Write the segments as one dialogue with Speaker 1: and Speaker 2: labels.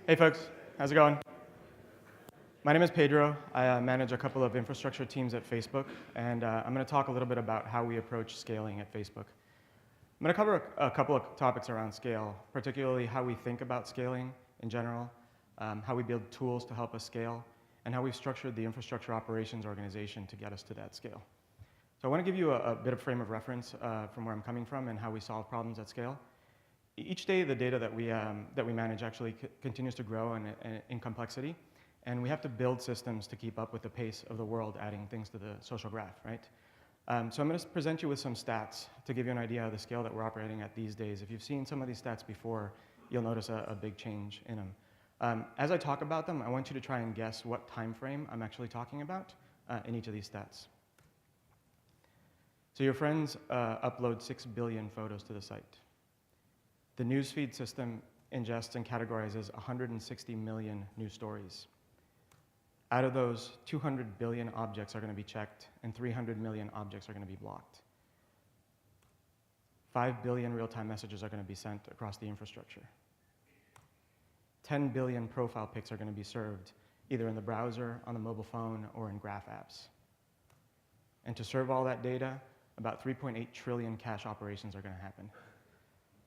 Speaker 1: Hey folks, how's it going? My name is Pedro. I manage a couple of infrastructure teams at Facebook, and I'm going to talk a little bit about how we approach scaling at Facebook. I'm going to cover a couple of topics around scale, particularly how we think about scaling in general, how we build tools to help us scale, and how we've structured the infrastructure operations organization to get us to that scale. So I want to give you a bit of frame of reference from where I'm coming from and how we solve problems at scale. Each day, the data that we manage actually continues to grow in complexity, and we have to build systems to keep up with the pace of the world adding things to the social graph, right? So I'm going to present you with some stats to give you an idea of the scale that we're operating at these days. If you've seen some of these stats before, you'll notice a big change in them. As I talk about them, I want you to try and guess what time frame I'm actually talking about in each of these stats. So your friends upload 6 billion photos to the site. The newsfeed system ingests and categorizes 160 million news stories. Out of those, 200 billion objects are going to be checked, and 300 million objects are going to be blocked. 5 billion real-time messages are going to be sent across the infrastructure. 10 billion profile pics are going to be served, either in the browser, on the mobile phone, or in graph apps. And to serve all that data, about 3.8 trillion cache operations are going to happen.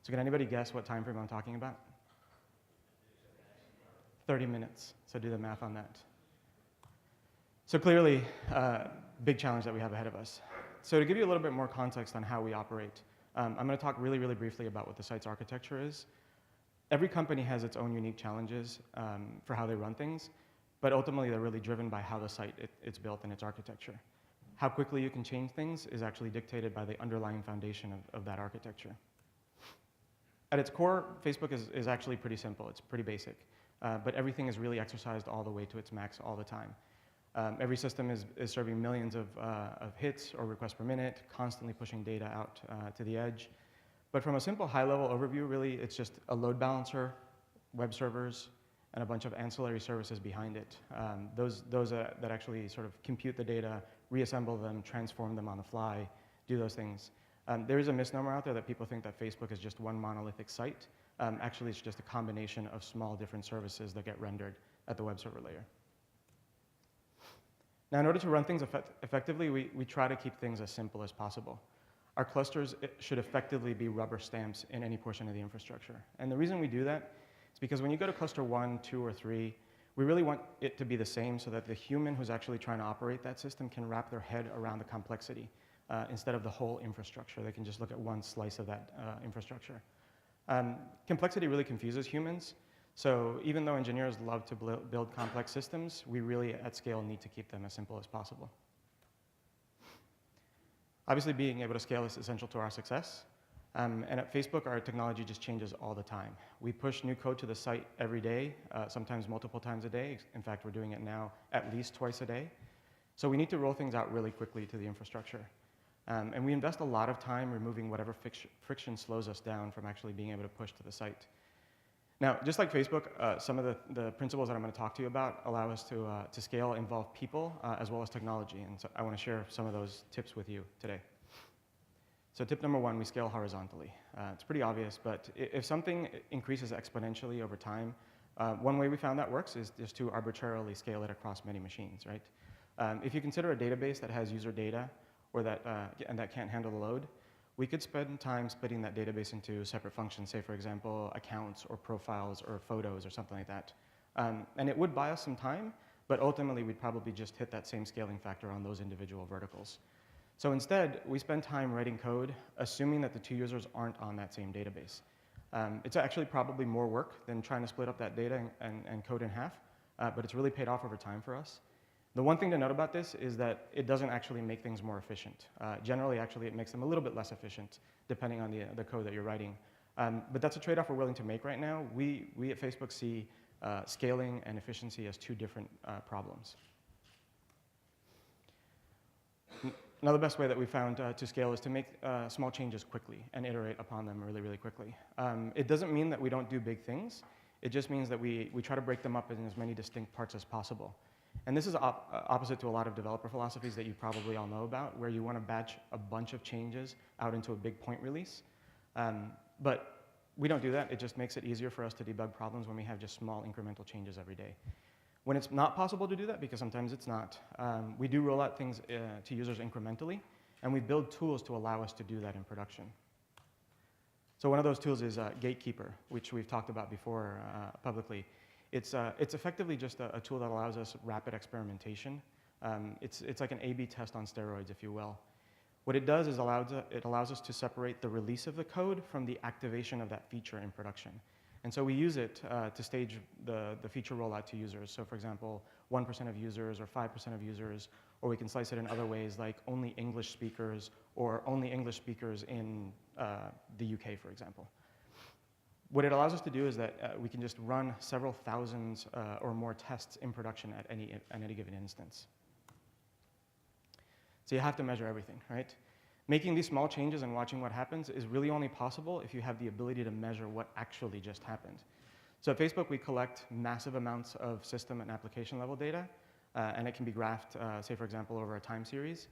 Speaker 1: So can anybody guess what time frame I'm talking about? 30 minutes. So do the math on that. So clearly, big challenge that we have ahead of us. So to give you a little bit more context on how we operate, I'm going to talk really, really briefly about what the site's architecture is. Every company has its own unique challenges for how they run things, but ultimately they're really driven by how the site it's built and its architecture. How quickly you can change things is actually dictated by the underlying foundation of that architecture. At its core, Facebook is actually pretty simple. It's pretty basic, but everything is really exercised all the way to its max all the time. Every system is serving millions of hits or requests per minute, constantly pushing data out to the edge. But from a simple high-level overview, really, it's just a load balancer, web servers, and a bunch of ancillary services behind it. Those that actually sort of compute the data, reassemble them, transform them on the fly, do those things. There is a misnomer out there that people think that Facebook is just one monolithic site. Actually, it's just a combination of small different services that get rendered at the web server layer. Now, in order to run things effectively, we try to keep things as simple as possible. Our clusters should effectively be rubber stamps in any portion of the infrastructure. And the reason we do that is because when you go to cluster 1, 2, or 3, we really want it to be the same so that the human who's actually trying to operate that system can wrap their head around the complexity instead of the whole infrastructure. They can just look at one slice of that infrastructure. Complexity really confuses humans. So even though engineers love to build complex systems, we really, at scale, need to keep them as simple as possible. Obviously, being able to scale is essential to our success. And at Facebook, our technology just changes all the time. We push new code to the site every day, sometimes multiple times a day. In fact, we're doing it now at least twice a day. So we need to roll things out really quickly to the infrastructure. And we invest a lot of time removing whatever friction slows us down from actually being able to push to the site. Now, just like Facebook, some of the principles that I'm going to talk to you about allow us to scale, involve people, as well as technology. And so I want to share some of those tips with you today. So tip number 1, we scale horizontally. It's pretty obvious, but if something increases exponentially over time, one way we found that works is just to arbitrarily scale it across many machines, right? If you consider a database that has user data or and that can't handle the load, we could spend time splitting that database into separate functions, say, for example, accounts or profiles or photos or something like that. And it would buy us some time, but ultimately we'd probably just hit that same scaling factor on those individual verticals. So instead, we spend time writing code, assuming that the 2 users aren't on that same database. It's actually probably more work than trying to split up that data and code in half, but it's really paid off over time for us. The one thing to note about this is that it doesn't actually make things more efficient. Generally, actually, it makes them a little bit less efficient, depending on the code that you're writing. But that's a trade-off we're willing to make right now. We at Facebook see scaling and efficiency as two different problems. Another best way that we found to scale is to make small changes quickly and iterate upon them really, really quickly. It doesn't mean that we don't do big things. It just means that we try to break them up in as many distinct parts as possible. And this is opposite to a lot of developer philosophies that you probably all know about, where you want to batch a bunch of changes out into a big point release. But we don't do that. It just makes it easier for us to debug problems when we have just small incremental changes every day. When it's not possible to do that, because sometimes it's not, we do roll out things to users incrementally, and we build tools to allow us to do that in production. So one of those tools is Gatekeeper, which we've talked about before publicly. It's effectively just a tool that allows us rapid experimentation. It's like an A/B test on steroids, if you will. What it does is it allows us to separate the release of the code from the activation of that feature in production. And so we use it to stage the feature rollout to users. So for example, 1% of users or 5% of users, or we can slice it in other ways like only English speakers or only English speakers in the UK, for example. What it allows us to do is that we can just run several thousands or more tests in production at any given instance. So you have to measure everything, right? Making these small changes and watching what happens is really only possible if you have the ability to measure what actually just happened. So at Facebook, we collect massive amounts of system and application level data, and it can be graphed, say, for example, over a time series.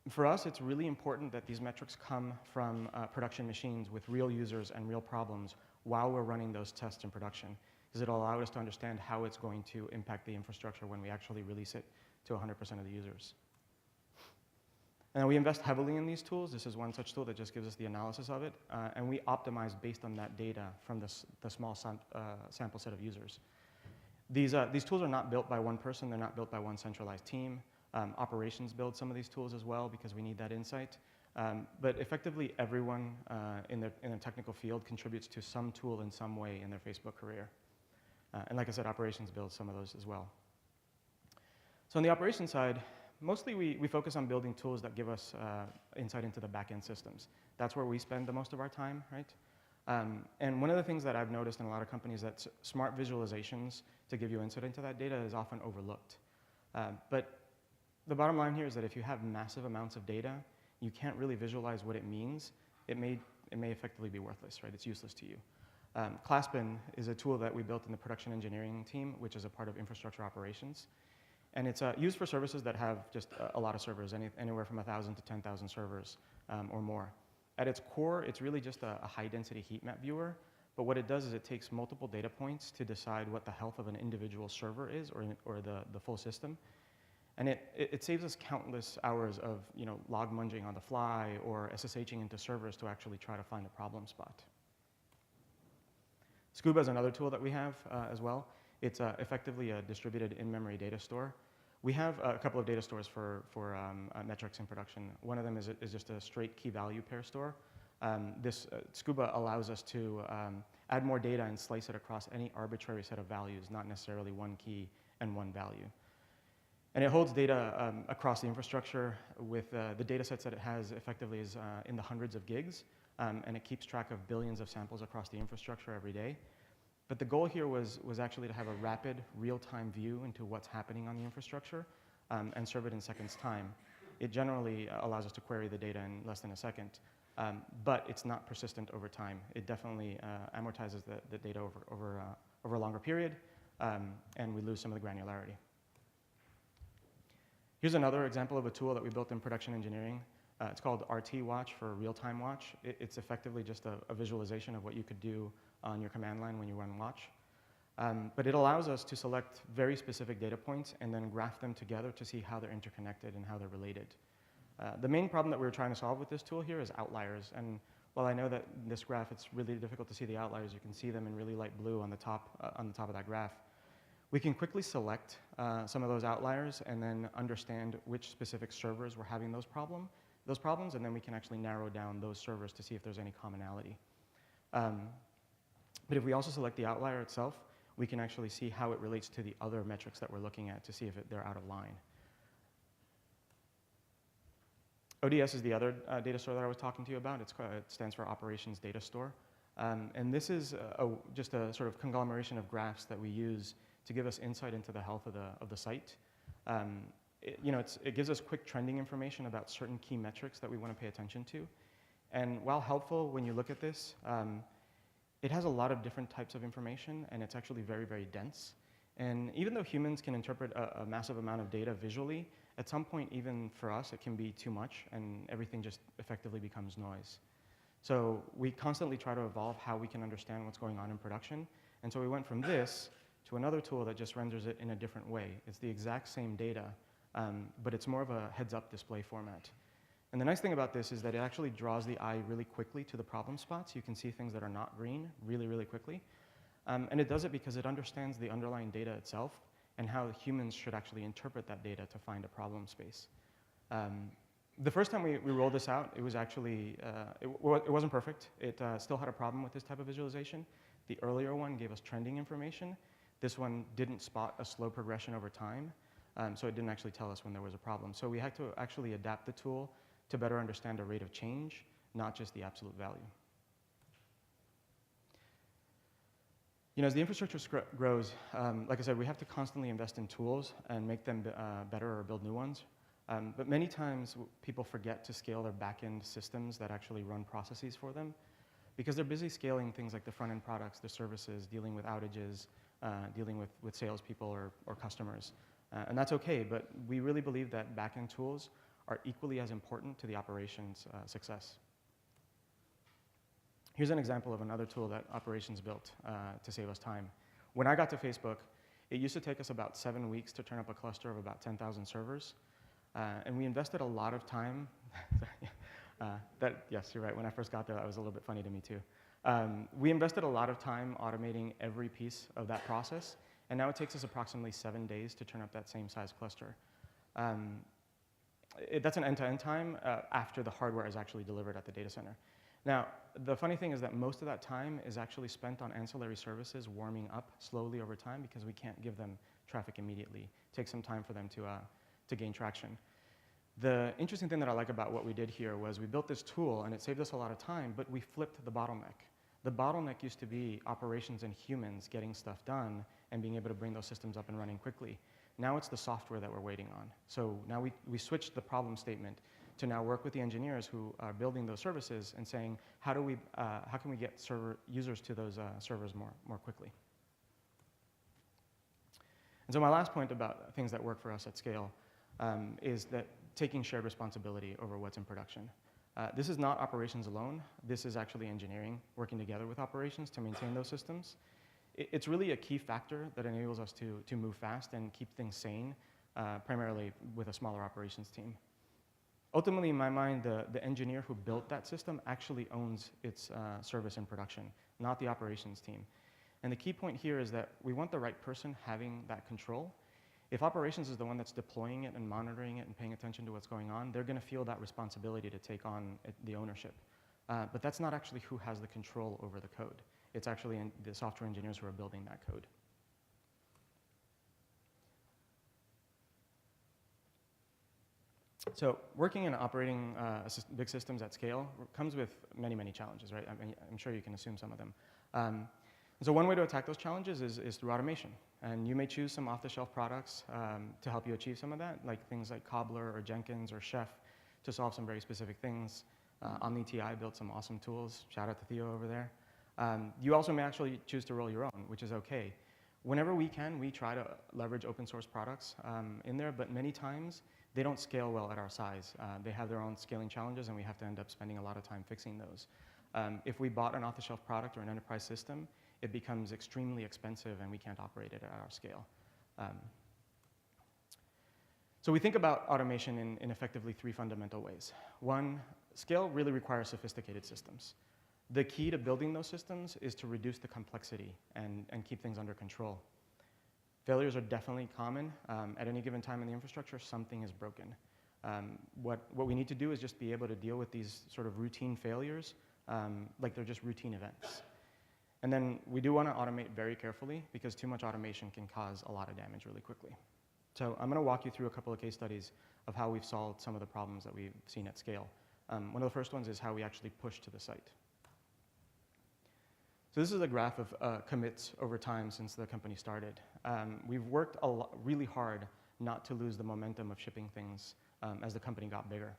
Speaker 1: For us, it's really important that these metrics come from production machines with real users and real problems while we're running those tests in production, because it'll allow us to understand how it's going to impact the infrastructure when we actually release it to 100% of the users. And we invest heavily in these tools. This is one such tool that just gives us the analysis of it, and we optimize based on that data from the small sample set of users. These tools are not built by one person. They're not built by one centralized team. Operations build some of these tools as well because we need that insight. But effectively, everyone in the technical field contributes to some tool in some way in their Facebook career. And like I said, operations builds some of those as well. So on the operations side, mostly we focus on building tools that give us insight into the backend systems. That's where we spend the most of our time, right? And one of the things that I've noticed in a lot of companies that smart visualizations to give you insight into that data is often overlooked. But the bottom line here is that if you have massive amounts of data, you can't really visualize what it means. It may effectively be worthless, right? It's useless to you. Claspin is a tool that we built in the production engineering team, which is a part of infrastructure operations. And it's used for services that have just a lot of servers, anywhere from 1,000 to 10,000 servers or more. At its core, it's really just a high-density heat map viewer. But what it does is it takes multiple data points to decide what the health of an individual server is or the full system. And it saves us countless hours of log munging on the fly or SSHing into servers to actually try to find a problem spot. Scooba is another tool that we have as well. It's effectively a distributed in-memory data store. We have a couple of data stores for metrics in production. One of them is just a straight key value pair store. This Scooba allows us to add more data and slice it across any arbitrary set of values, not necessarily one key and one value. And it holds data across the infrastructure with the data sets that it has effectively is in the hundreds of gigs, and it keeps track of billions of samples across the infrastructure every day. But the goal here was actually to have a rapid, real-time view into what's happening on the infrastructure and serve it in seconds' time. It generally allows us to query the data in less than a second, but it's not persistent over time. It definitely amortizes the data over a longer period, and we lose some of the granularity. Here's another example of a tool that we built in production engineering. It's called TeaWatch for real-time watch. It's effectively just a visualization of what you could do on your command line when you run watch. But it allows us to select very specific data points and then graph them together to see how they're interconnected and how they're related. The main problem that we were trying to solve with this tool here is outliers. And while I know that in this graph it's really difficult to see the outliers, you can see them in really light blue on the top of that graph. We can quickly select some of those outliers and then understand which specific servers were having those problems, and then we can actually narrow down those servers to see if there's any commonality. But if we also select the outlier itself, we can actually see how it relates to the other metrics that we're looking at to see if they're out of line. ODS is the other data store that I was talking to you about. It stands for Operations Data Store. And this is just a sort of conglomeration of graphs that we use to give us insight into the health of the site. It gives us quick trending information about certain key metrics that we want to pay attention to. And while helpful when you look at this, it has a lot of different types of information, and it's actually very, very dense. And even though humans can interpret a massive amount of data visually, at some point, even for us, it can be too much, and everything just effectively becomes noise. So we constantly try to evolve how we can understand what's going on in production. And so we went from this to another tool that just renders it in a different way. It's the exact same data, but it's more of a heads-up display format. And the nice thing about this is that it actually draws the eye really quickly to the problem spots. You can see things that are not green really, really quickly. And it does it because it understands the underlying data itself and how humans should actually interpret that data to find a problem space. The first time we rolled this out, it was actually, it wasn't perfect. It still had a problem with this type of visualization. The earlier one gave us trending information. This one didn't spot a slow progression over time, so it didn't actually tell us when there was a problem. So we had to actually adapt the tool to better understand the rate of change, not just the absolute value. As the infrastructure grows, like I said, we have to constantly invest in tools and make them better or build new ones. But many times, people forget to scale their back-end systems that actually run processes for them because they're busy scaling things like the front-end products, the services, dealing with outages, dealing with salespeople or customers. And that's okay, but we really believe that back-end tools are equally as important to the operations success. Here's an example of another tool that operations built to save us time. When I got to Facebook, it used to take us about 7 weeks to turn up a cluster of about 10,000 servers. And we invested a lot of time. Yes, you're right. When I first got there, that was a little bit funny to me, too. We invested a lot of time automating every piece of that process. And now it takes us approximately 7 days to turn up that same size cluster. That's an end-to-end time after the hardware is actually delivered at the data center. Now, the funny thing is that most of that time is actually spent on ancillary services warming up slowly over time because we can't give them traffic immediately. It takes some time for them to gain traction. The interesting thing that I like about what we did here was we built this tool, and it saved us a lot of time, but we flipped the bottleneck. The bottleneck used to be operations and humans getting stuff done and being able to bring those systems up and running quickly. Now it's the software that we're waiting on. So now we switched the problem statement to now work with the engineers who are building those services and saying, how can we get users to those servers more quickly? And so my last point about things that work for us at scale is that taking shared responsibility over what's in production. This is not operations alone. This is actually engineering working together with operations to maintain those systems. It's really a key factor that enables us to move fast and keep things sane, primarily with a smaller operations team. Ultimately, in my mind, the engineer who built that system actually owns its service in production, not the operations team. And the key point here is that we want the right person having that control. If operations is the one that's deploying it and monitoring it and paying attention to what's going on, they're going to feel that responsibility to take on the ownership. But that's not actually who has the control over the code. It's actually the software engineers who are building that code. So working and operating big systems at scale comes with many, many challenges, right? I mean, I'm sure you can assume some of them. So one way to attack those challenges is through automation. And you may choose some off-the-shelf products to help you achieve some of that, like things like Cobbler or Jenkins or Chef to solve some very specific things. OmniTI built some awesome tools. Shout out to Theo over there. You also may actually choose to roll your own, which is okay. Whenever we can, we try to leverage open source products in there, but many times they don't scale well at our size. They have their own scaling challenges, and we have to end up spending a lot of time fixing those. If we bought an off-the-shelf product or an enterprise system, it becomes extremely expensive, and we can't operate it at our scale. So we think about automation in effectively 3 fundamental ways. One, scale really requires sophisticated systems. The key to building those systems is to reduce the complexity and keep things under control. Failures are definitely common. At any given time in the infrastructure, something is broken. What we need to do is just be able to deal with these sort of routine failures like they're just routine events. And then we do want to automate very carefully because too much automation can cause a lot of damage really quickly. So I'm going to walk you through a couple of case studies of how we've solved some of the problems that we've seen at scale. One of the first ones is how we actually push to the site. So this is a graph of commits over time since the company started. We've worked really hard not to lose the momentum of shipping things as the company got bigger.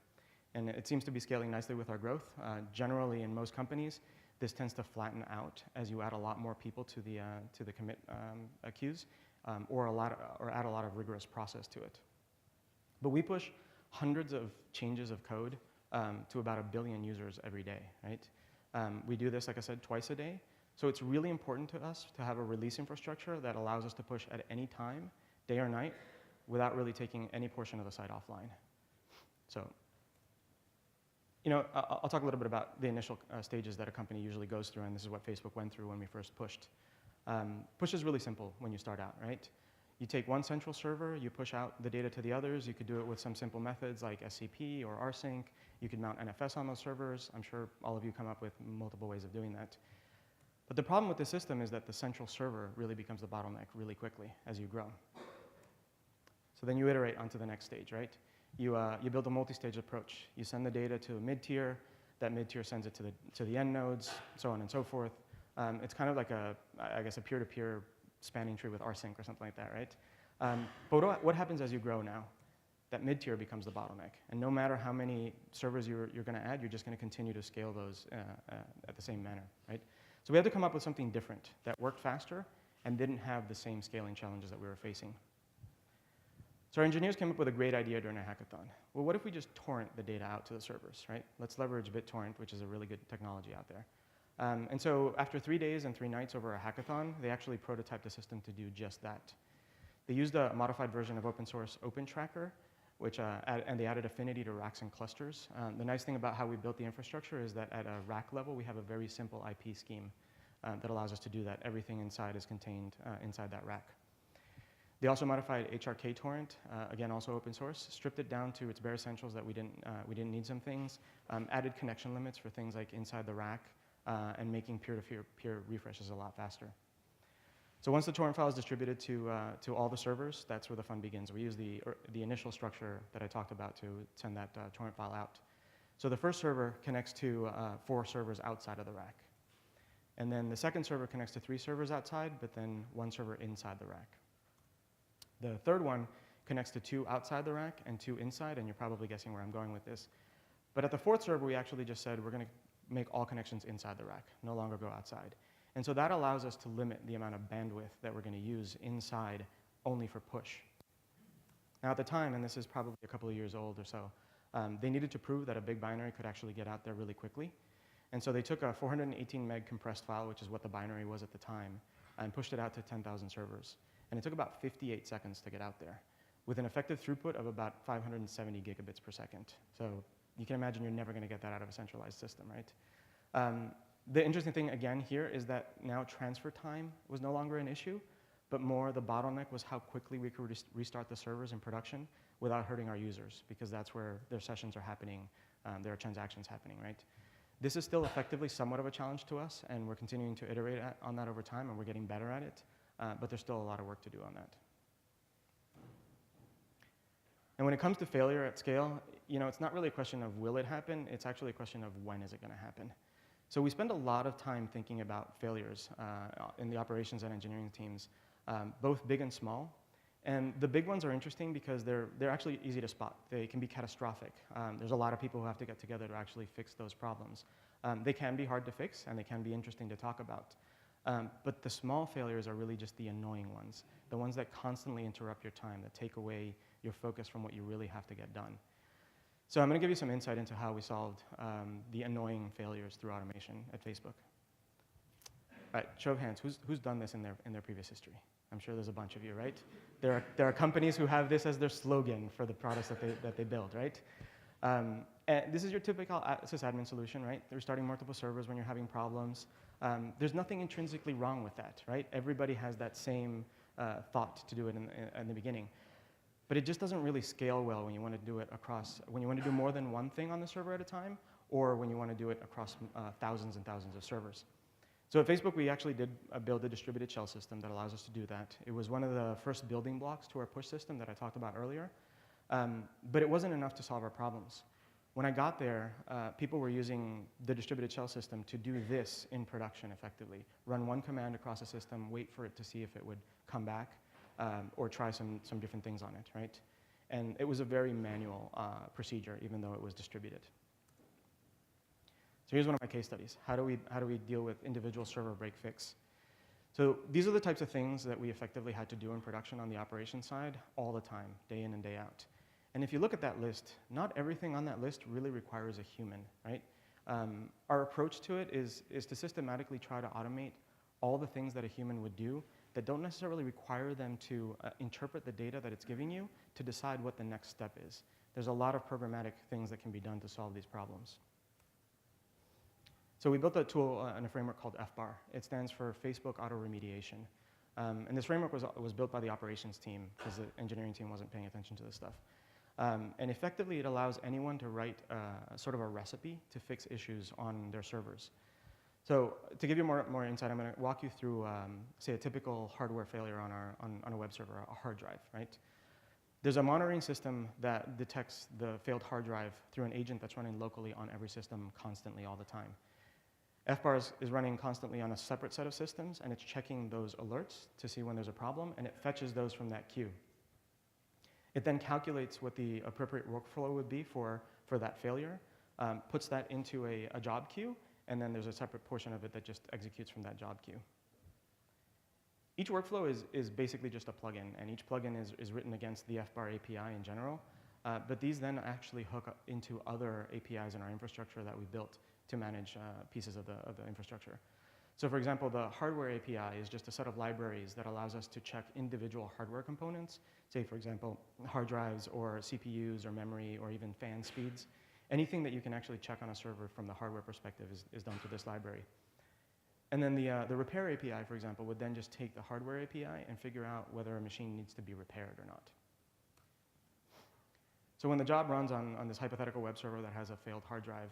Speaker 1: And it seems to be scaling nicely with our growth. Generally, in most companies, this tends to flatten out as you add a lot more people to the commit queues or add a lot of rigorous process to it. But we push hundreds of changes of code to about 1 billion users every day, right? We do this, like I said, twice a day. So it's really important to us to have a release infrastructure that allows us to push at any time, day or night, without really taking any portion of the site offline. So, I'll talk a little bit about the initial stages that a company usually goes through, and this is what Facebook went through when we first pushed. Push is really simple when you start out, right? You take one central server, you push out the data to the others. You could do it with some simple methods like SCP or rsync. You could mount NFS on those servers. I'm sure all of you come up with multiple ways of doing that. But the problem with the system is that the central server really becomes the bottleneck really quickly as you grow. So then you iterate onto the next stage, right? You build a multi-stage approach. You send the data to a mid-tier. That mid-tier sends it to the end nodes, so on and so forth. It's kind of like I guess a peer-to-peer spanning tree with rsync or something like that, right? But what happens as you grow now? That mid-tier becomes the bottleneck. And no matter how many servers you're going to add, you're just going to continue to scale those at the same manner, right? So we had to come up with something different that worked faster and didn't have the same scaling challenges that we were facing. So our engineers came up with a great idea during a hackathon. Well, what if we just torrent the data out to the servers, right? Let's leverage BitTorrent, which is a really good technology out there. And so after 3 days and 3 nights over a hackathon, they actually prototyped a system to do just that. They used a modified version of open source OpenTracker, and they added affinity to racks and clusters. The nice thing about how we built the infrastructure is that at a rack level, we have a very simple IP scheme that allows us to do that. Everything inside is contained inside that rack. They also modified HRK torrent, again, also open source, stripped it down to its bare essentials that we didn't need some things, added connection limits for things like inside the rack, and making peer-to-peer refreshes a lot faster. So once the torrent file is distributed to all the servers, that's where the fun begins. We use the initial structure that I talked about to send that torrent file out. So the first server connects to 4 servers outside of the rack. And then the second server connects to 3 servers outside, but then 1 server inside the rack. The third one connects to 2 outside the rack and 2 inside, and you're probably guessing where I'm going with this. But at the 4th server, we actually just said we're going to make all connections inside the rack, no longer go outside. And so that allows us to limit the amount of bandwidth that we're going to use inside only for push. Now at the time, and this is probably a couple of years old or so, they needed to prove that a big binary could actually get out there really quickly. And so they took a 418 meg compressed file, which is what the binary was at the time, and pushed it out to 10,000 servers. And it took about 58 seconds to get out there, with an effective throughput of about 570 gigabits per second. So you can imagine you're never going to get that out of a centralized system, right? The interesting thing, again, here is that now transfer time was no longer an issue, but more the bottleneck was how quickly we could restart the servers in production without hurting our users, because that's where their sessions are happening, there are transactions happening, right? This is still effectively somewhat of a challenge to us, and we're continuing to iterate on that over time, and we're getting better at it, but there's still a lot of work to do on that. And when it comes to failure at scale, it's not really a question of will it happen, it's actually a question of when is it going to happen. So we spend a lot of time thinking about failures in the operations and engineering teams, both big and small. And the big ones are interesting because they're actually easy to spot. They can be catastrophic. There's a lot of people who have to get together to actually fix those problems. They can be hard to fix, and they can be interesting to talk about. But the small failures are really just the annoying ones, the ones that constantly interrupt your time, that take away your focus from what you really have to get done. So I'm going to give you some insight into how we solved the annoying failures through automation at Facebook. All right, show of hands, who's done this in their previous history? I'm sure there's a bunch of you, right? There are companies who have this as their slogan for the products that they build, right? And this is your typical sysadmin solution, right? They're starting multiple servers when you're having problems. There's nothing intrinsically wrong with that, right? Everybody has that same thought to do it in the beginning. But it just doesn't really scale well when you want to do it across, when you want to do more than one thing on the server at a time, or when you want to do it across thousands and thousands of servers. So at Facebook, we actually did build a distributed shell system that allows us to do that. It was one of the first building blocks to our push system that I talked about earlier. But it wasn't enough to solve our problems. When I got there, people were using the distributed shell system to do this in production effectively. Run one command across a system, wait for it to see if it would come back, or try some different things on it, right? And it was a very manual procedure, even though it was distributed. So here's one of my case studies. How do we deal with individual server break fix? So these are the types of things that we effectively had to do in production on the operations side all the time, day in and day out. And if you look at that list, not everything on that list really requires a human, right? Our approach to it is to systematically try to automate all the things that a human would do that don't necessarily require them to interpret the data that it's giving you to decide what the next step is. There's a lot of programmatic things that can be done to solve these problems. So we built a tool and a framework called FBAR. It stands for Facebook Auto Remediation. And this framework was built by the operations team because the engineering team wasn't paying attention to this stuff. And effectively, it allows anyone to write sort of a recipe to fix issues on their servers. So to give you more insight, I'm going to walk you through, say, a typical hardware failure on a web server, a hard drive, right? There's a monitoring system that detects the failed hard drive through an agent that's running locally on every system constantly all the time. FBAR is running constantly on a separate set of systems, and it's checking those alerts to see when there's a problem, and it fetches those from that queue. It then calculates what the appropriate workflow would be for that failure, puts that into a job queue, and then there's a separate portion of it that just executes from that job queue. Each workflow is basically just a plugin, and each plugin is written against the FBAR API in general, but these then actually hook up into other APIs in our infrastructure that we built to manage pieces of the infrastructure. So for example, the hardware API is just a set of libraries that allows us to check individual hardware components, say for example, hard drives or CPUs or memory or even fan speeds. Anything that you can actually check on a server from the hardware perspective is done through this library. And then the repair API, for example, would then just take the hardware API and figure out whether a machine needs to be repaired or not. So when the job runs on this hypothetical web server that has a failed hard drive,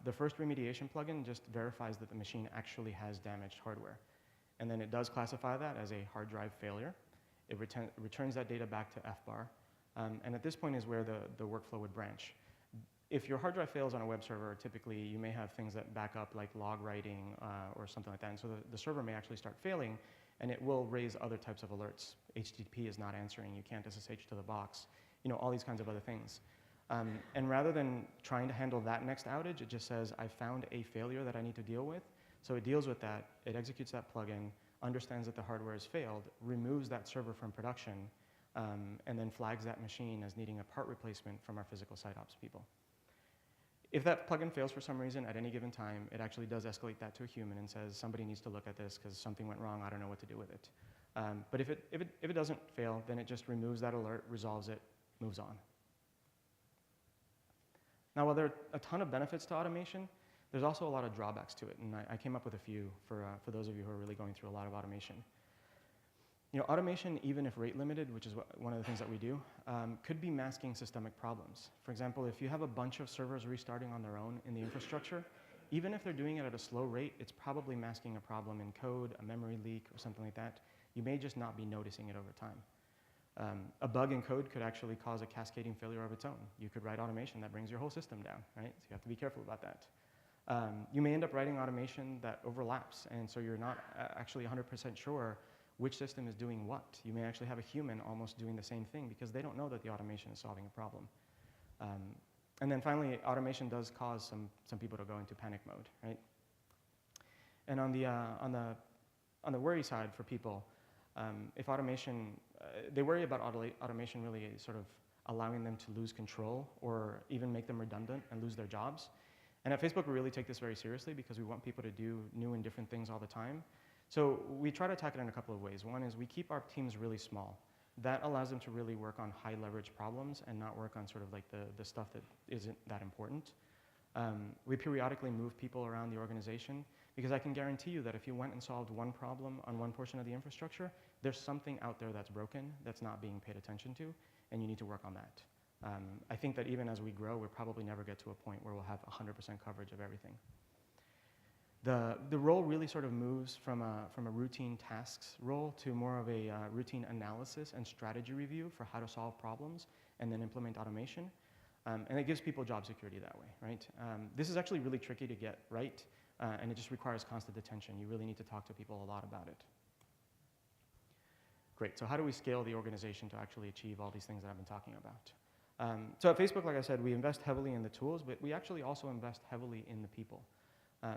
Speaker 1: the first remediation plugin just verifies that the machine actually has damaged hardware. And then it does classify that as a hard drive failure. It returns that data back to FBAR. And at this point is where the workflow would branch. If your hard drive fails on a web server, typically you may have things that back up like log writing or something like that. And so the server may actually start failing, and it will raise other types of alerts. HTTP is not answering. You can't SSH to the box. You know, all these kinds of other things. And rather than trying to handle that next outage, it just says, I found a failure that I need to deal with. So it deals with that. It executes that plugin, understands that the hardware has failed, removes that server from production, and then flags that machine as needing a part replacement from our physical site ops people. If that plugin fails for some reason at any given time, it actually does escalate that to a human and says, somebody needs to look at this because something went wrong. I don't know what to do with it. But if it doesn't fail, then it just removes that alert, resolves it, moves on. Now, while there are a ton of benefits to automation, there's also a lot of drawbacks to it, and I came up with a few for those of you who are really going through a lot of automation. You know, automation, even if rate limited, which is one of the things that we do, could be masking systemic problems. For example, if you have a bunch of servers restarting on their own in the infrastructure, even if they're doing it at a slow rate, it's probably masking a problem in code, a memory leak, or something like that. You may just not be noticing it over time. A bug in code could actually cause a cascading failure of its own. You could write automation that brings your whole system down, right? So you have to be careful about that. You may end up writing automation that overlaps, and so you're not actually 100% sure which system is doing what. You may actually have a human almost doing the same thing because they don't know that the automation is solving a problem. And then finally, automation does cause some people to go into panic mode, right? And on the worry side for people, if automation, they worry about automation really sort of allowing them to lose control or even make them redundant and lose their jobs. And at Facebook, we really take this very seriously because we want people to do new and different things all the time. So we try to attack it in a couple of ways. One is we keep our teams really small. That allows them to really work on high leverage problems and not work on sort of like the stuff that isn't that important. We periodically move people around the organization because I can guarantee you that if you went and solved one problem on one portion of the infrastructure, there's something out there that's broken that's not being paid attention to, and you need to work on that. I think that even as we grow, we'll probably never get to a point where we'll have 100% coverage of everything. The role really sort of moves from a routine tasks role to more of a routine analysis and strategy review for how to solve problems and then implement automation. And it gives people job security that way, right? This is actually really tricky to get right, and it just requires constant attention. You really need to talk to people a lot about it. Great, so how do we scale the organization to actually achieve all these things that I've been talking about? So at Facebook, like I said, we invest heavily in the tools, but we actually also invest heavily in the people.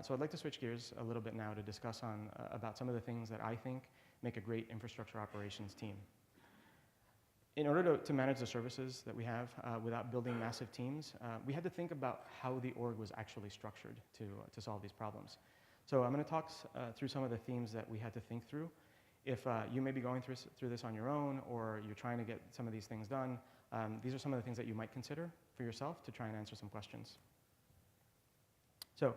Speaker 1: So I'd like to switch gears a little bit now to discuss about some of the things that I think make a great infrastructure operations team. In order to manage the services that we have without building massive teams, we had to think about how the org was actually structured to solve these problems. So I'm going to talk through some of the themes that we had to think through. If you may be going through this on your own, or you're trying to get some of these things done, these are some of the things that you might consider for yourself to try and answer some questions. So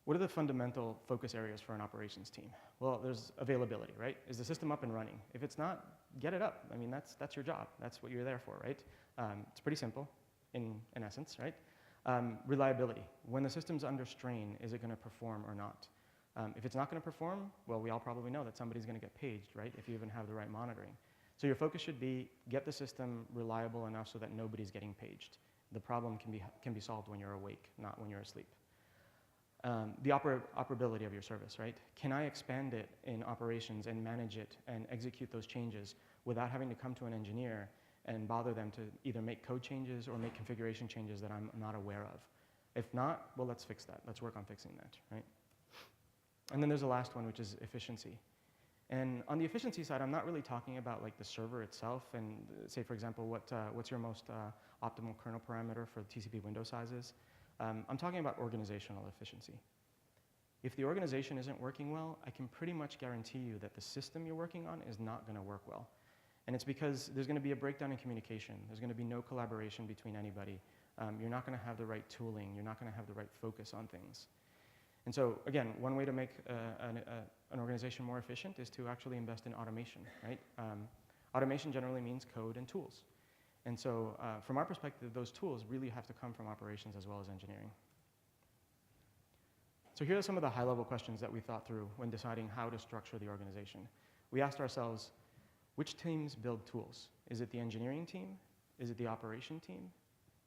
Speaker 1: what are the fundamental focus areas for an operations team? Well, there's availability, right? Is the system up and running? If it's not, get it up. I mean, that's your job. That's what you're there for, right? It's pretty simple in essence, right? Reliability. When the system's under strain, is it going to perform or not? If it's not going to perform, well, we all probably know that somebody's going to get paged, right? If you even have the right monitoring. So your focus should be get the system reliable enough so that nobody's getting paged. The problem can be solved when you're awake, not when you're asleep. The operability of your service, right? Can I expand it in operations and manage it and execute those changes without having to come to an engineer and bother them to either make code changes or make configuration changes that I'm not aware of? If not, well, let's fix that. Let's work on fixing that, right? And then there's the last one, which is efficiency. And on the efficiency side, I'm not really talking about like the server itself and say, for example, what's your most optimal kernel parameter for TCP window sizes. I'm talking about organizational efficiency. If the organization isn't working well, I can pretty much guarantee you that the system you're working on is not going to work well. And it's because there's going to be a breakdown in communication. There's going to be no collaboration between anybody. You're not going to have the right tooling. You're not going to have the right focus on things. And so, again, one way to make an organization more efficient is to actually invest in automation, right? Automation generally means code and tools. And so, from our perspective, those tools really have to come from operations as well as engineering. So here are some of the high-level questions that we thought through when deciding how to structure the organization. We asked ourselves, which teams build tools? Is it the engineering team? Is it the operation team?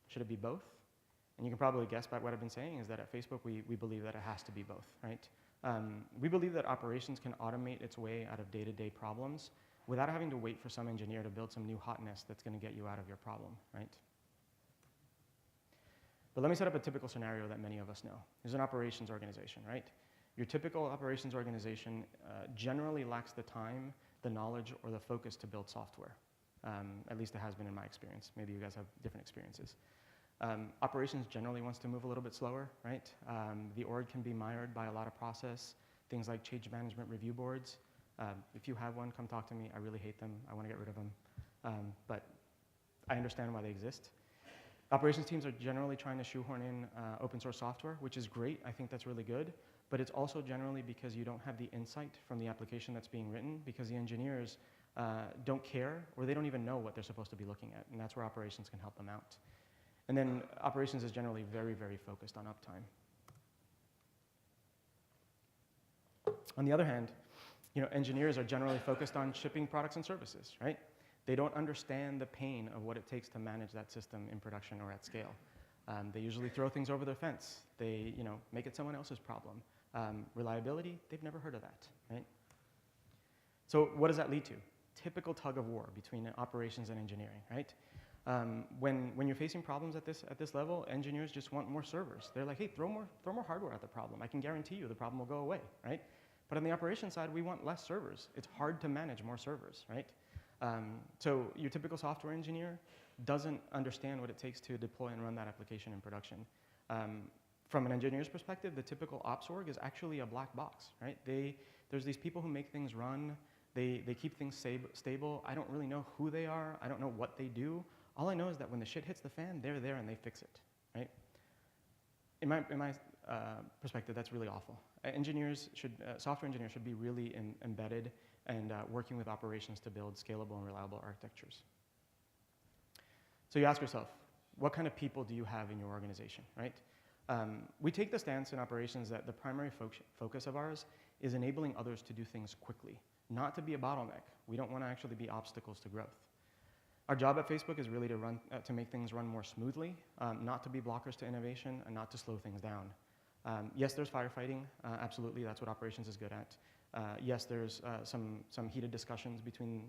Speaker 1: Should it be both? And you can probably guess by what I've been saying is that at Facebook, we believe that it has to be both, right? We believe that operations can automate its way out of day-to-day problems without having to wait for some engineer to build some new hotness that's going to get you out of your problem, right? But let me set up a typical scenario that many of us know. There's an operations organization, right? Your typical operations organization generally lacks the time, the knowledge, or the focus to build software. At least it has been in my experience. Maybe you guys have different experiences. Operations generally wants to move a little bit slower, right? The org can be mired by a lot of process, things like change management review boards. If you have one, come talk to me. I really hate them. I want to get rid of them. But I understand why they exist. Operations teams are generally trying to shoehorn in open source software, which is great. I think that's really good. But it's also generally because you don't have the insight from the application that's being written, because the engineers don't care, or they don't even know what they're supposed to be looking at. And that's where operations can help them out. And then operations is generally very, very focused on uptime. On the other hand, engineers are generally focused on shipping products and services, right? They don't understand the pain of what it takes to manage that system in production or at scale. They usually throw things over the fence. They, make it someone else's problem. Reliability, they've never heard of that, right? So what does that lead to? Typical tug of war between operations and engineering, right? When you're facing problems at this level, engineers just want more servers. They're like, hey, throw more hardware at the problem. I can guarantee you the problem will go away, right? But on the operations side, we want less servers. It's hard to manage more servers, right? So your typical software engineer doesn't understand what it takes to deploy and run that application in production. From an engineer's perspective, the typical ops org is actually a black box, right? There's these people who make things run. They keep things stable. I don't really know who they are. I don't know what they do. All I know is that when the shit hits the fan, they're there and they fix it, right? In my perspective, that's really awful. Software engineers should be really embedded and working with operations to build scalable and reliable architectures. So you ask yourself, what kind of people do you have in your organization, right? We take the stance in operations that the primary focus of ours is enabling others to do things quickly, not to be a bottleneck. We don't want to actually be obstacles to growth. Our job at Facebook is really to make things run more smoothly, not to be blockers to innovation, and not to slow things down. Yes, there's firefighting. Absolutely, that's what operations is good at. Yes, there's some heated discussions between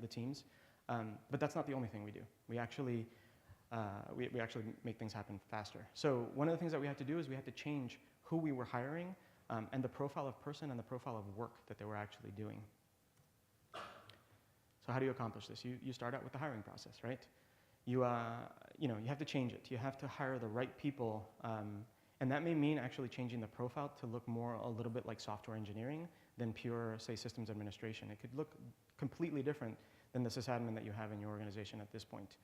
Speaker 1: the teams, but that's not the only thing we do. We actually make things happen faster. So one of the things that we had to do is we had to change who we were hiring and the profile of person and the profile of work that they were actually doing. So how do you accomplish this? You start out with the hiring process, right? You have to change it. You have to hire the right people, and that may mean actually changing the profile to look more a little bit like software engineering than pure, say, systems administration. It could look completely different than the sysadmin that you have in your organization at this point.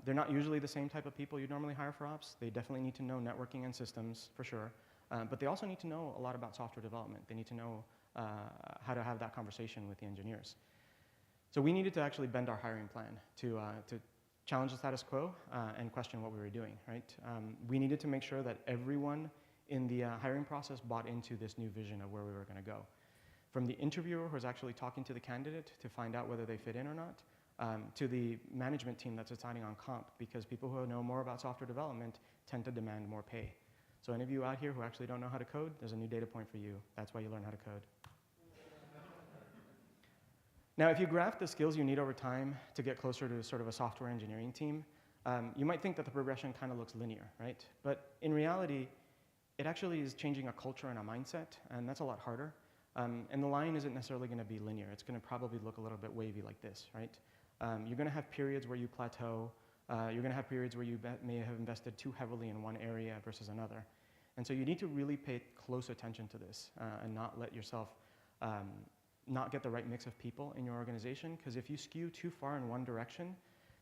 Speaker 1: They're not usually the same type of people you normally hire for ops. They definitely need to know networking and systems, for sure. But they also need to know a lot about software development. They need to know how to have that conversation with the engineers. So we needed to actually bend our hiring plan to challenge the status quo and question what we were doing, right? We needed to make sure that everyone in the hiring process bought into this new vision of where we were going to go. From the interviewer who's actually talking to the candidate to find out whether they fit in or not, to the management team that's deciding on comp, because people who know more about software development tend to demand more pay. So any of you out here who actually don't know how to code, there's a new data point for you. That's why you learn how to code. Now, if you graph the skills you need over time to get closer to sort of a software engineering team, you might think that the progression kind of looks linear, right? But in reality, it actually is changing a culture and a mindset, and that's a lot harder. And the line isn't necessarily going to be linear. It's going to probably look a little bit wavy like this, right? You're going to have periods where you plateau. You're going to have periods where you may have invested too heavily in one area versus another. And so you need to really pay close attention to this and not let yourself not get the right mix of people in your organization, because if you skew too far in one direction,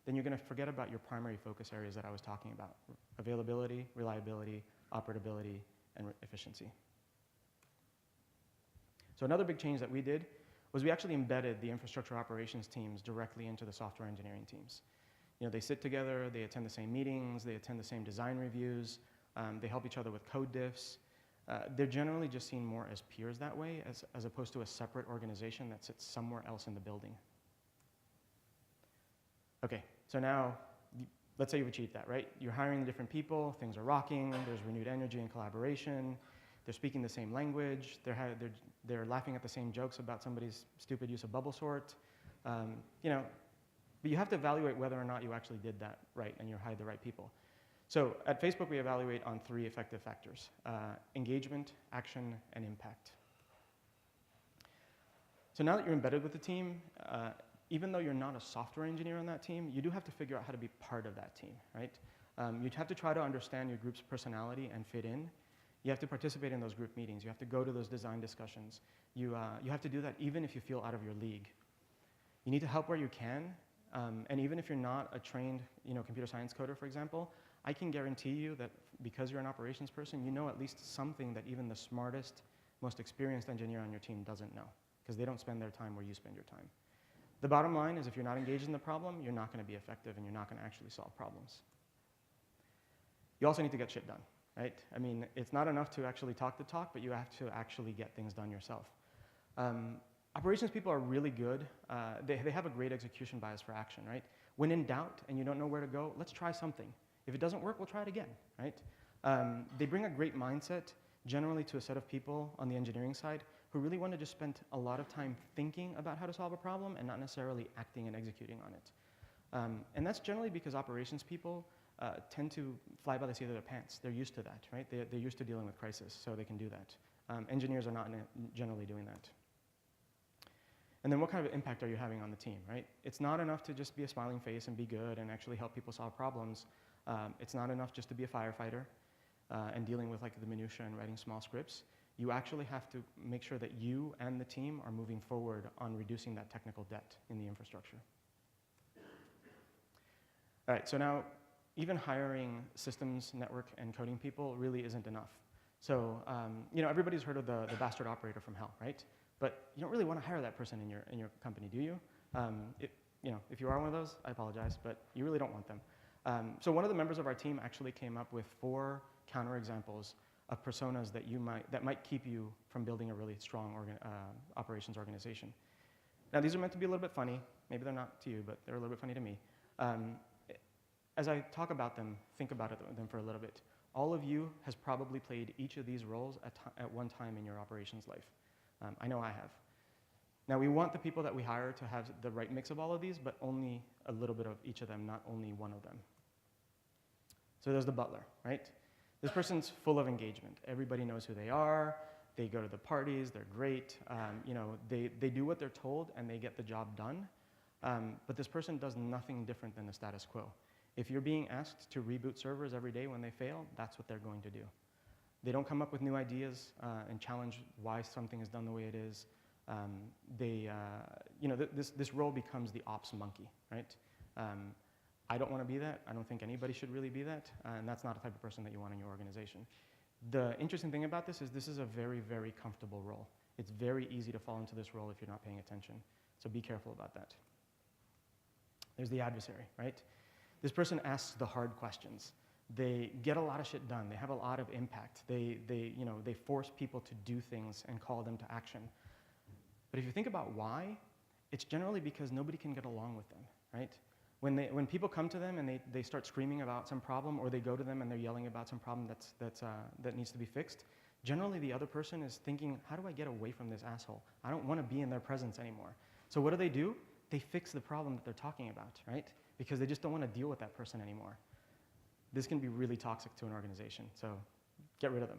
Speaker 1: then you're going to forget about your primary focus areas that I was talking about: availability, reliability, operability, and efficiency. So another big change that we did was we actually embedded the infrastructure operations teams directly into the software engineering teams. You know, they sit together, they attend the same meetings, they attend the same design reviews, they help each other with code diffs. They're generally just seen more as peers that way, as opposed to a separate organization that sits somewhere else in the building. Okay, so now, let's say you've achieved that, right? You're hiring different people, things are rocking, there's renewed energy and collaboration, they're speaking the same language, they're laughing at the same jokes about somebody's stupid use of bubble sort. But you have to evaluate whether or not you actually did that right and you hired the right people. So at Facebook, we evaluate on 3 effective factors: engagement, action, and impact. So now that you're embedded with the team, even though you're not a software engineer on that team, you do have to figure out how to be part of that team, right? You'd have to try to understand your group's personality and fit in. You have to participate in those group meetings. You have to go to those design discussions. You have to do that even if you feel out of your league. You need to help where you can, and even if you're not a trained computer science coder, for example, I can guarantee you that because you're an operations person, you know at least something that even the smartest, most experienced engineer on your team doesn't know, because they don't spend their time where you spend your time. The bottom line is if you're not engaged in the problem, you're not going to be effective and you're not going to actually solve problems. You also need to get shit done, right? I mean, it's not enough to actually talk the talk, but you have to actually get things done yourself. Operations people are really good. They have a great execution bias for action, right? When in doubt and you don't know where to go, let's try something. If it doesn't work, we'll try it again, right? They bring a great mindset generally to a set of people on the engineering side who really want to just spend a lot of time thinking about how to solve a problem and not necessarily acting and executing on it. And that's generally because operations people tend to fly by the seat of their pants. They're used to that, right? They're used to dealing with crisis, so they can do that. Engineers are not generally doing that. And then what kind of impact are you having on the team, right? It's not enough to just be a smiling face and be good and actually help people solve problems. It's not enough just to be a firefighter and dealing with like the minutia and writing small scripts. You actually have to make sure that you and the team are moving forward on reducing that technical debt in the infrastructure. All right, so now even hiring systems, network, and coding people really isn't enough. So everybody's heard of the bastard operator from hell, right? But you don't really want to hire that person in your company, do you? If you are one of those, I apologize, but you really don't want them. So one of the members of our team actually came up with 4 counterexamples of personas that might keep you from building a really strong operations organization. Now these are meant to be a little bit funny. Maybe they're not to you, but they're a little bit funny to me. As I talk about them, think about them for a little bit. All of you has probably played each of these roles at one time in your operations life. I know I have. Now we want the people that we hire to have the right mix of all of these, but only a little bit of each of them, not only one of them. So there's the butler, right? This person's full of engagement. Everybody knows who they are. They go to the parties. They're great. They do what they're told and they get the job done. But this person does nothing different than the status quo. If you're being asked to reboot servers every day when they fail, that's what they're going to do. They don't come up with new ideas and challenge why something is done the way it is. This role becomes the ops monkey, right? I don't want to be that. I don't think anybody should really be that, and that's not the type of person that you want in your organization. The interesting thing about this is a very, very comfortable role. It's very easy to fall into this role if you're not paying attention, so be careful about that. There's the adversary, right? This person asks the hard questions. They get a lot of shit done. They have a lot of impact. They force people to do things and call them to action. But if you think about why, it's generally because nobody can get along with them, right? When people come to them and they start screaming about some problem, or they go to them and they're yelling about some problem that needs to be fixed, generally the other person is thinking, how do I get away from this asshole? I don't want to be in their presence anymore. So what do? They fix the problem that they're talking about, right? Because they just don't want to deal with that person anymore. This can be really toxic to an organization, so get rid of them.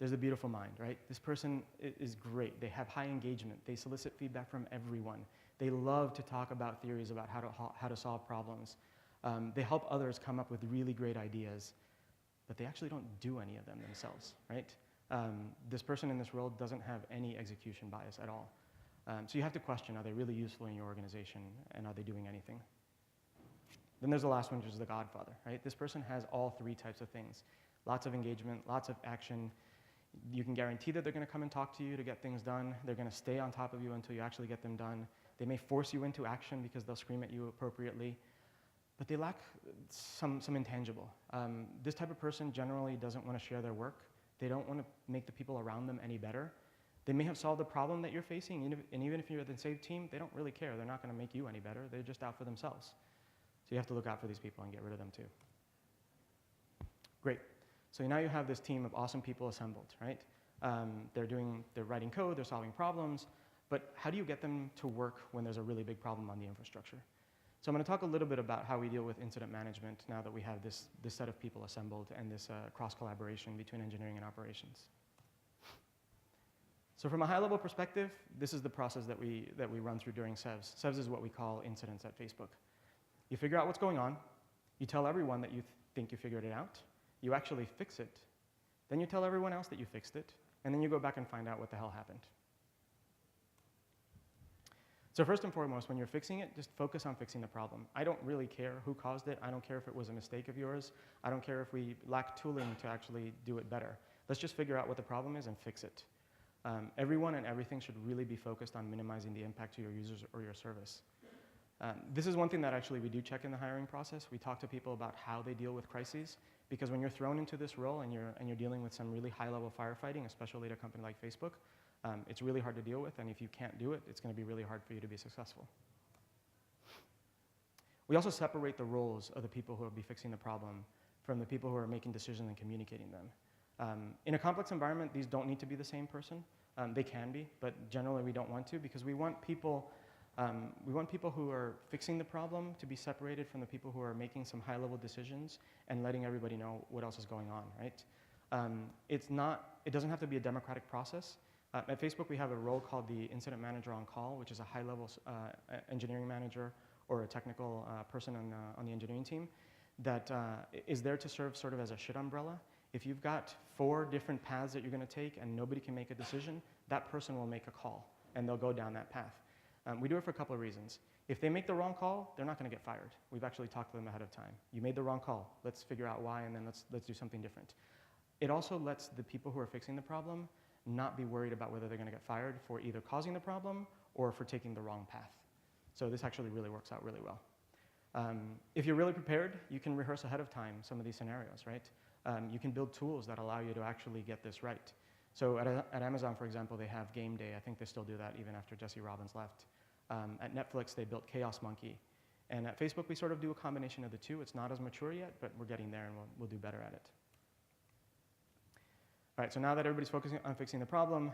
Speaker 1: There's a beautiful mind, right? This person is great. They have high engagement. They solicit feedback from everyone. They love to talk about theories about how to solve problems. They help others come up with really great ideas, but they actually don't do any of them themselves, right? This person in this role doesn't have any execution bias at all. So you have to question, are they really useful in your organization, and are they doing anything? Then there's the last one, which is the godfather, right? This person has all three types of things. Lots of engagement, lots of action. You can guarantee that they're going to come and talk to you to get things done. They're going to stay on top of you until you actually get them done. They may force you into action because they'll scream at you appropriately, but they lack some intangible. This type of person generally doesn't want to share their work. They don't want to make the people around them any better. They may have solved the problem that you're facing, and even if you're the same team, they don't really care. They're not going to make you any better. They're just out for themselves. So you have to look out for these people and get rid of them too. Great. So now you have this team of awesome people assembled, right? They're writing code, they're solving problems, but how do you get them to work when there's a really big problem on the infrastructure? So I'm going to talk a little bit about how we deal with incident management now that we have this set of people assembled and this cross-collaboration between engineering and operations. So from a high-level perspective, this is the process that we run through during SEVs. SEVs is what we call incidents at Facebook. You figure out what's going on. You tell everyone that you think you figured it out. You actually fix it. Then you tell everyone else that you fixed it. And then you go back and find out what the hell happened. So first and foremost, when you're fixing it, just focus on fixing the problem. I don't really care who caused it. I don't care if it was a mistake of yours. I don't care if we lack tooling to actually do it better. Let's just figure out what the problem is and fix it. Everyone and everything should really be focused on minimizing the impact to your users or your service. This is one thing that actually we do check in the hiring process. We talk to people about how they deal with crises, because when you're thrown into this role and you're dealing with some really high-level firefighting, especially at a company like Facebook, it's really hard to deal with, and if you can't do it, it's going to be really hard for you to be successful. We also separate the roles of the people who will be fixing the problem from the people who are making decisions and communicating them. In a complex environment, these don't need to be the same person. They can be, but generally we don't want to, because we want people who are fixing the problem to be separated from the people who are making some high-level decisions and letting everybody know what else is going on, right? It doesn't have to be a democratic process. At Facebook, we have a role called the incident manager on call, which is a high-level engineering manager or a technical person on the engineering team that is there to serve sort of as a shit umbrella. If you've got 4 different paths that you're going to take and nobody can make a decision, that person will make a call, and they'll go down that path. We do it for a couple of reasons. If they make the wrong call, they're not going to get fired. We've actually talked to them ahead of time. You made the wrong call. Let's figure out why, and then let's do something different. It also lets the people who are fixing the problem not be worried about whether they're going to get fired for either causing the problem or for taking the wrong path. So this actually really works out really well. If you're really prepared, you can rehearse ahead of time some of these scenarios, right? You can build tools that allow you to actually get this right. So at Amazon, for example, they have Game Day. I think they still do that even after Jesse Robbins left. At Netflix, they built Chaos Monkey. And at Facebook, we sort of do a combination of the two. It's not as mature yet, but we're getting there, and we'll do better at it. All right, so now that everybody's focusing on fixing the problem,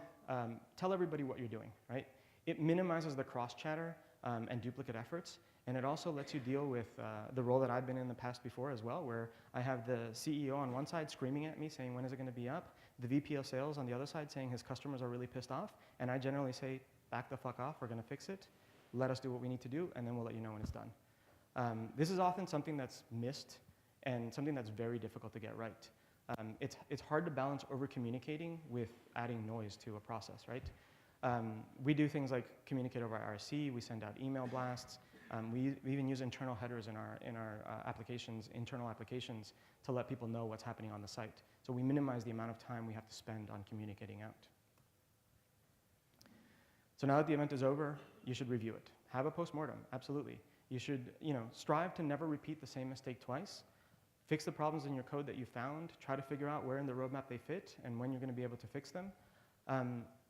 Speaker 1: tell everybody what you're doing, right? It minimizes the cross-chatter and duplicate efforts, and it also lets you deal with the role that I've been in the past before as well, where I have the CEO on one side screaming at me saying, when is it going to be up? The VP of sales on the other side saying his customers are really pissed off, and I generally say, back the fuck off, we're going to fix it. let us do what we need to do, and then we'll let you know when it's done. This is often something that's missed and something that's very difficult to get right. It's hard to balance over-communicating with adding noise to a process, right? We do things like communicate over IRC, we send out email blasts, we even use internal headers in our applications, internal applications, to let people know what's happening on the site. So we minimize the amount of time we have to spend on communicating out. So now that the event is over, you should review it. Have a postmortem, absolutely. You should, strive to never repeat the same mistake twice. Fix the problems in your code that you found. Try to figure out where in the roadmap they fit and when you're going to be able to fix them.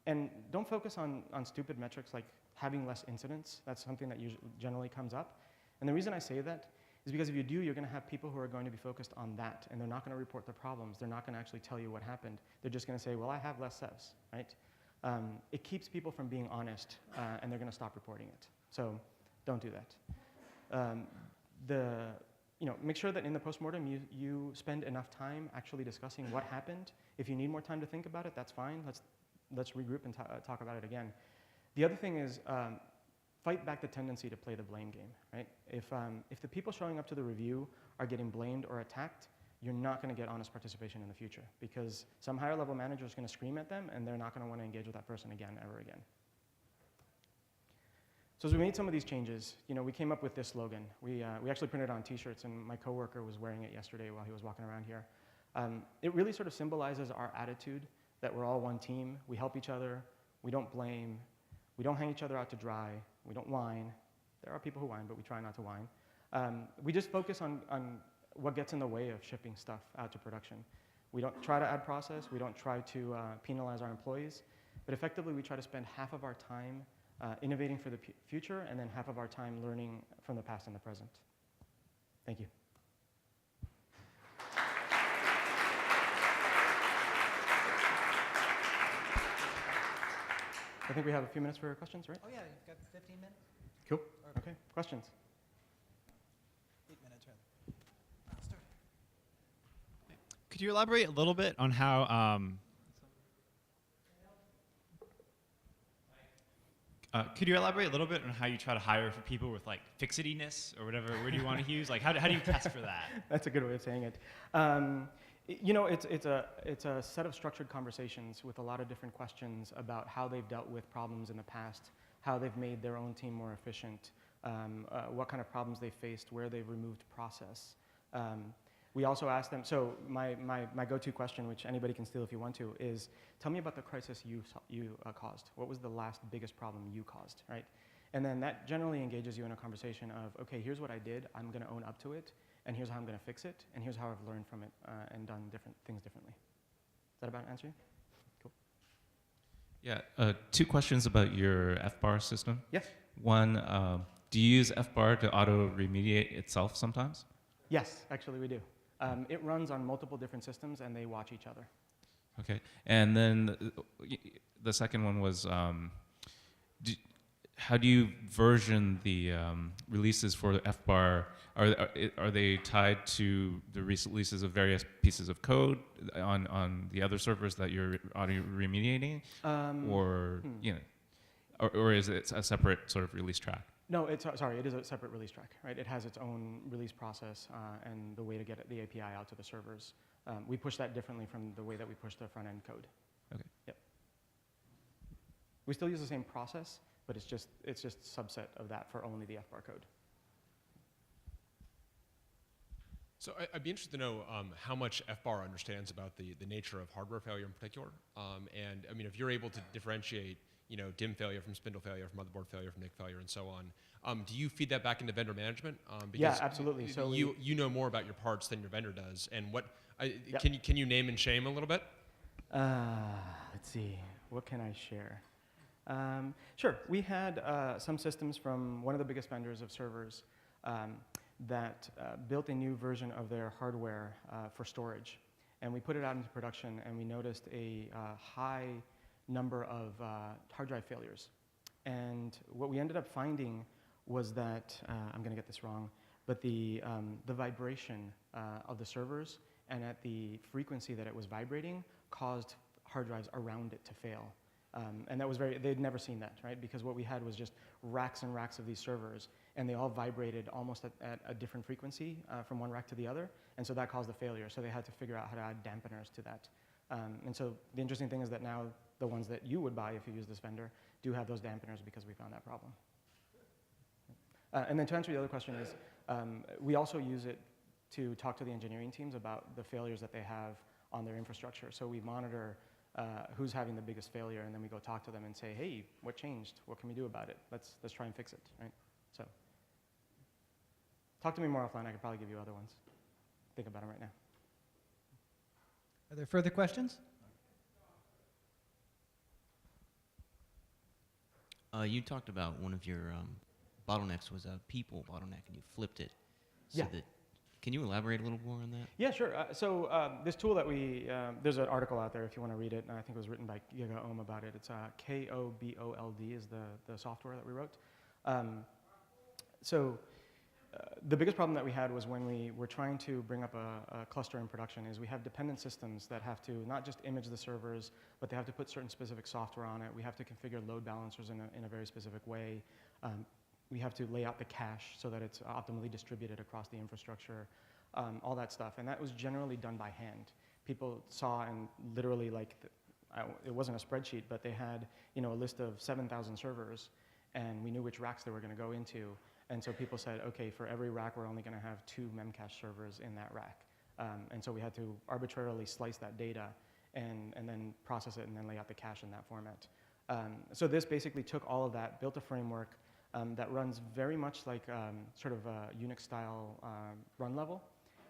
Speaker 1: And don't focus on stupid metrics like having less incidents. That's something that generally comes up. And the reason I say that is because if you do, you're going to have people who are going to be focused on that, and they're not going to report the problems. They're not going to actually tell you what happened. They're just going to say, well, I have less sevs, right? It keeps people from being honest, and they're going to stop reporting it. So don't do that. Make sure that in the postmortem you spend enough time actually discussing what happened. If you need more time to think about it, that's fine. Let's regroup and talk about it again. The other thing is fight back the tendency to play the blame game, right? If the people showing up to the review are getting blamed or attacked, you're not going to get honest participation in the future because some higher level manager is going to scream at them and they're not going to want to engage with that person again, ever again. So as we made some of these changes, we came up with this slogan. We actually printed it on t-shirts, and my coworker was wearing it yesterday while he was walking around here. It really sort of symbolizes our attitude that we're all one team. We help each other. We don't blame. We don't hang each other out to dry. We don't whine. There are people who whine, but we try not to whine. We just focus on what gets in the way of shipping stuff out to production. We don't try to add process. We don't try to penalize our employees. But effectively, we try to spend half of our time innovating for the future, and then half of our time learning from the past and the present. Thank you. I think we have a few minutes for questions, right?
Speaker 2: Oh yeah, you've got 15 minutes?
Speaker 1: Cool. Okay, questions?
Speaker 2: 8 minutes, rather. I'll start.
Speaker 3: Could you elaborate a little bit on how you try to hire for people with like fixityness or whatever word you want to use? Like how do you test for that?
Speaker 1: That's a good way of saying it. It's a set of structured conversations with a lot of different questions about how they've dealt with problems in the past, how they've made their own team more efficient, what kind of problems they faced, where they've removed process. We also ask them, so my go-to question, which anybody can steal if you want to, is tell me about the crisis you caused. What was the last biggest problem you caused, right? And then that generally engages you in a conversation of, okay, here's what I did, I'm going to own up to it, and here's how I'm going to fix it, and here's how I've learned from it and done different things differently. Is that about answer you? Cool.
Speaker 4: Yeah, 2 questions about your FBAR system.
Speaker 1: Yes.
Speaker 4: One, do you use FBAR to auto-remediate itself sometimes?
Speaker 1: Yes, actually we do. It runs on multiple different systems, and they watch each other.
Speaker 4: Okay, and then the second one was, how do you version the releases for FBAR? Are they tied to the releases of various pieces of code on the other servers that you're auto-remediating, or is it a separate sort of release track?
Speaker 1: No, it is a separate release track, right? It has its own release process and the way to get the API out to the servers. We push that differently from the way that we push the front-end code.
Speaker 4: Okay.
Speaker 1: Yep. We still use the same process, but it's just a subset of that for only the FBAR code.
Speaker 5: So I'd be interested to know how much FBAR understands about the nature of hardware failure in particular. And I mean, if you're able to differentiate DIMM failure from spindle failure, from motherboard failure, from NIC failure, and so on. Do you feed that back into vendor management?
Speaker 1: Yeah, absolutely. So
Speaker 5: you know more about your parts than your vendor does. And can you name and shame a little bit?
Speaker 1: Let's see. What can I share? Sure. We had some systems from one of the biggest vendors of servers that built a new version of their hardware for storage. And we put it out into production, and we noticed a high number of hard drive failures. And what we ended up finding was that, I'm going to get this wrong, but the vibration of the servers and at the frequency that it was vibrating caused hard drives around it to fail. And that was they'd never seen that, right? Because what we had was just racks and racks of these servers, and they all vibrated almost at a different frequency from one rack to the other, and so that caused the failure. So they had to figure out how to add dampeners to that. And so the interesting thing is that now the ones that you would buy if you use this vendor do have those dampeners because we found that problem. And then to answer the other question is, we also use it to talk to the engineering teams about the failures that they have on their infrastructure. So we monitor who's having the biggest failure, and then we go talk to them and say, hey, what changed? What can we do about it? Let's try and fix it, right? So talk to me more offline. I could probably give you other ones. Think about them right now.
Speaker 2: Are there further questions?
Speaker 6: You talked about one of your bottlenecks was a people bottleneck, and you flipped it. So
Speaker 1: Yeah.
Speaker 6: Can you elaborate a little more on that?
Speaker 1: Yeah, sure. This tool that there's an article out there if you want to read it, and I think it was written by GigaOM about it. It's KOBOLD is the software that we wrote. The biggest problem that we had was when we were trying to bring up a cluster in production is we have dependent systems that have to not just image the servers, but they have to put certain specific software on it. We have to configure load balancers in a very specific way. We have to lay out the cache so that it's optimally distributed across the infrastructure, all that stuff. And that was generally done by hand. People saw and literally it wasn't a spreadsheet, but they had a list of 7,000 servers, and we knew which racks they were going to go into. And so people said, okay, for every rack, we're only going to have 2 memcache servers in that rack. And so we had to arbitrarily slice that data and then process it and then lay out the cache in that format. So this basically took all of that, built a framework that runs very much like sort of a Unix-style run level.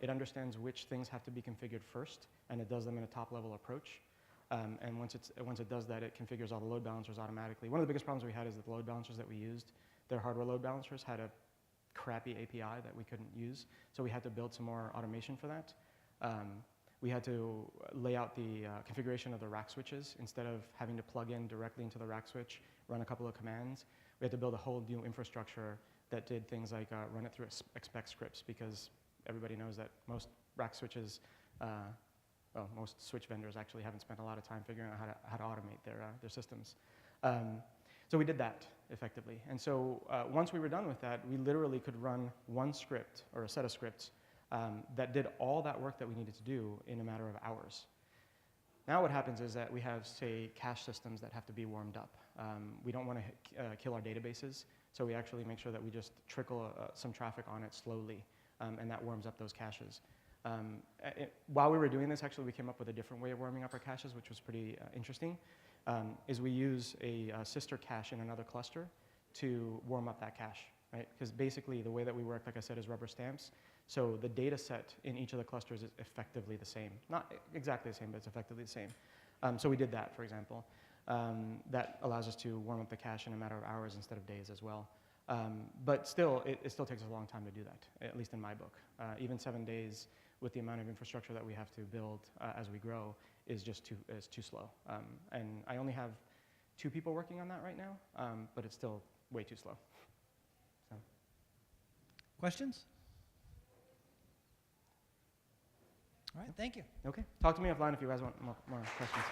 Speaker 1: It understands which things have to be configured first, and it does them in a top-level approach. And once it does that, it configures all the load balancers automatically. One of the biggest problems we had is that the load balancers that we used, their hardware load balancers, had a crappy API that we couldn't use, so we had to build some more automation for that. We had to lay out the configuration of the rack switches. Instead of having to plug in directly into the rack switch, run a couple of commands, we had to build a whole new infrastructure that did things like run it through expect scripts, because everybody knows that most rack switches, most switch vendors actually haven't spent a lot of time figuring out how to automate their systems. So we did that effectively. And so once we were done with that, we literally could run one script or a set of scripts that did all that work that we needed to do in a matter of hours. Now what happens is that we have, say, cache systems that have to be warmed up. We don't want to kill our databases, so we actually make sure that we just trickle some traffic on it slowly, and that warms up those caches. While we were doing this, actually, we came up with a different way of warming up our caches, which was pretty interesting, is we use a sister cache in another cluster to warm up that cache, right? Because basically the way that we work, like I said, is rubber stamps. So the data set in each of the clusters is effectively the same. Not exactly the same, but it's effectively the same. So we did that, for example. That allows us to warm up the cache in a matter of hours instead of days as well. But still, it still takes a long time to do that, at least in my book. Even 7 days with the amount of infrastructure that we have to build as we grow is just too slow. And I only have 2 people working on that right now, but it's still way too slow. So.
Speaker 2: Questions? All right, thank you.
Speaker 1: Okay, talk to me offline if you guys want more questions.